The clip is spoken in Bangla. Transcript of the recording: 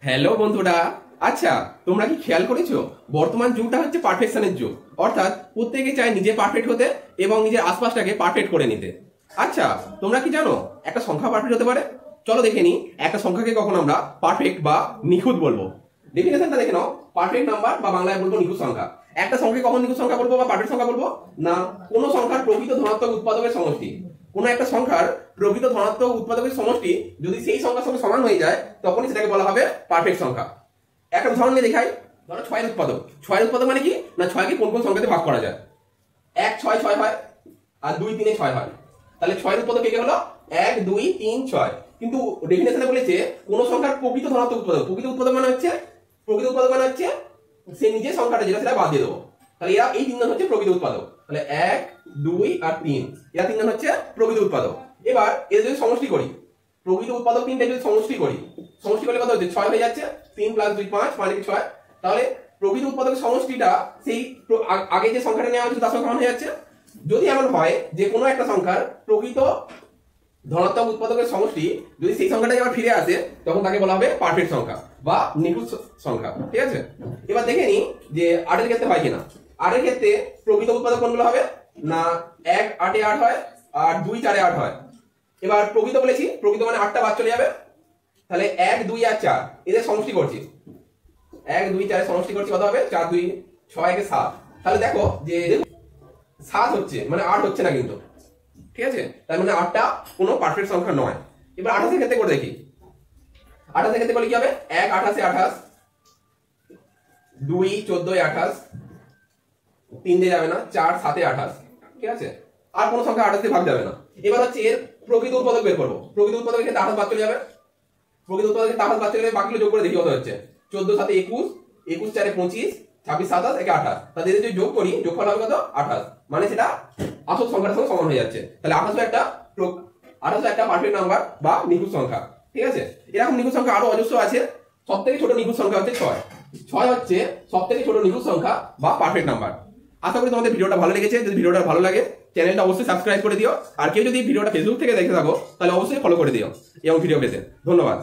হ্যালো বন্ধুরা। আচ্ছা, তোমরা কি খেয়াল করেছো বর্তমান যুগটা হচ্ছে পারফেকশনের যুগ। অর্থাৎ প্রত্যেকে চায় নিজে পারফেক্ট হতে এবং নিজের আশপাশটাকে পারফেক্ট করে নিতে। আচ্ছা, তোমরা কি জানো একটা সংখ্যা পারফেক্ট হতে পারে? চলো দেখে নিই একটা সংখ্যাকে কখন আমরা পারফেক্ট বা নিখুঁত বলবো। ডেফিনেশনটা দেখে নাও। পারফেক্ট নাম্বার বা বাংলায় বলবো নিখুঁত সংখ্যা। একটা সংখ্যাকে কখন নিখুঁত সংখ্যা বলবো বা পারফেক্ট সংখ্যা বলবো? না, কোনো সংখ্যার প্রকৃত ধনাত্মক উৎপাদকের সমষ্টি। কোনো একটা সংখ্যার প্রকৃত ধনাত্মক উৎপাদকের সমষ্টি যদি সেই সংখ্যার সঙ্গে সমান হয়ে যায় তখনই সেটাকে বলা হবে পারফেক্ট সংখ্যা। একটা উদাহরণ নিয়ে দেখাই। ধরো 6 এর উৎপাদক। 6 এর উৎপাদক মানে কি? না, 6 কে কোন কোন সংখ্যাতে ভাগ করা যায়? 1 6 6 হয় আর 2 3 6 হয়। তাহলে 6 এর উৎপাদক কে হলো 1 2 3 6। কিন্তু ডেফিনেশনে বলেছে কোন সংখ্যার প্রকৃত ধনাত্মক উৎপাদক। প্রকৃত উৎপাদক মানে হচ্ছে সে নিজের সংখ্যাটা যেটা সেটা বাদ দিয়ে দেবো। তাহলে এরা এই তিনজন হচ্ছে প্রকৃত উৎপাদক। তাহলে 1 2 আর 3, এরা তিনজন হচ্ছে প্রকৃত উৎপাদক। এবার এদের যদি সমষ্টি করি, প্রকৃত উৎপাদক তিনটা যদি সমষ্টি করলে কত হচ্ছে? 6 হয়ে যাচ্ছে। 3 + 2 5, 5 × 6। তাহলে প্রকৃত উৎপাদকের সমষ্টিটা সেই আগে যে সংখ্যাটা নেওয়া হয়েছিল তার সঙ্গে সমান হয়ে যাচ্ছে। যদি এমন হয় যে কোনো একটা সংখ্যার প্রকৃত ধনাত্মক উৎপাদকের সমষ্টি যদি সেই সংখ্যাটা আবার ফিরে আসে তখন তাকে বলা হবে পারফেক্ট সংখ্যা বা নিখুঁত সংখ্যা। ঠিক আছে, এবার দেখে নিই যে 8 এর ক্ষেত্রে হয় কিনা। 8 এর ক্ষেত্রে প্রকৃত উৎপাদক কোনগুলো হবে? না, 1 8 এ 8 হয় আর 2 4 এ 8 হয়। এবার প্রকৃত বলেছি, প্রকৃত মানে 8টা বাদ চলে যাবে। তাহলে 1 2 আর 4 এদের সমষ্টি করছি। 1 2 4 এর সমষ্টি করছি, কত হবে? 4 2 6 1 7। তাহলে দেখো যে 7 হচ্ছে, মানে 8 হচ্ছে না কিন্তু। ঠিক আছে, তার মানে 8টা কোনো পারফেক্ট সংখ্যা নয়। এবার 28 এর ক্ষেত্রে করে দেখি। 28 এর ক্ষেত্রে বলে কি হবে? 1 28 এ 28, 2 14 এ 28, 3 দিয়ে যাবে না, 4 7 এ 28। ঠিক আছে, আর কোনো সংখ্যা 28 দিয়ে ভাগ যাবে না। এবার হচ্ছে এর প্রকৃত উৎপাদক বের করব। প্রকৃত উৎপাদকের ক্ষেত্রে 28 বাদ চলে যাবে। প্রকৃত উৎপাদকের ক্ষেত্রে 28 বাদ চলে যাবে, বাকিগুলো যোগ করে দেখি কত হচ্ছে। 14 7 21, 21 4 এ 25, 26 27 একে 28। তাহলে যদি যোগ করি, যোগফল হবে কত? 28। মানে সেটা আসল সংখ্যার সঙ্গে সমান হয়ে যাচ্ছে। তাহলে 28 একটা পারফেক্ট নাম্বার বা নিখুঁত সংখ্যা। ঠিক আছে, এরকম নিখুঁত সংখ্যা আরো অজস্র আছে। সবথেকে ছোট নিখুঁত সংখ্যা হচ্ছে 6। 6 হচ্ছে সবথেকে ছোট নিখুঁত সংখ্যা বা পারফেক্ট নাম্বার। আশা করি তোমাদের ভিডিওটা ভালো লেগেছে। যদি ভিডিওটা ভালো লাগে চ্যানেলটা অবশ্যই সাবস্ক্রাইব করে দিও। আর কেউ যদি ভিডিওটা ফেসবুক থেকে দেখে থাকো তাহলে অবশ্যই ফলো করে দিও এবং ভিডিও পেতে। ধন্যবাদ।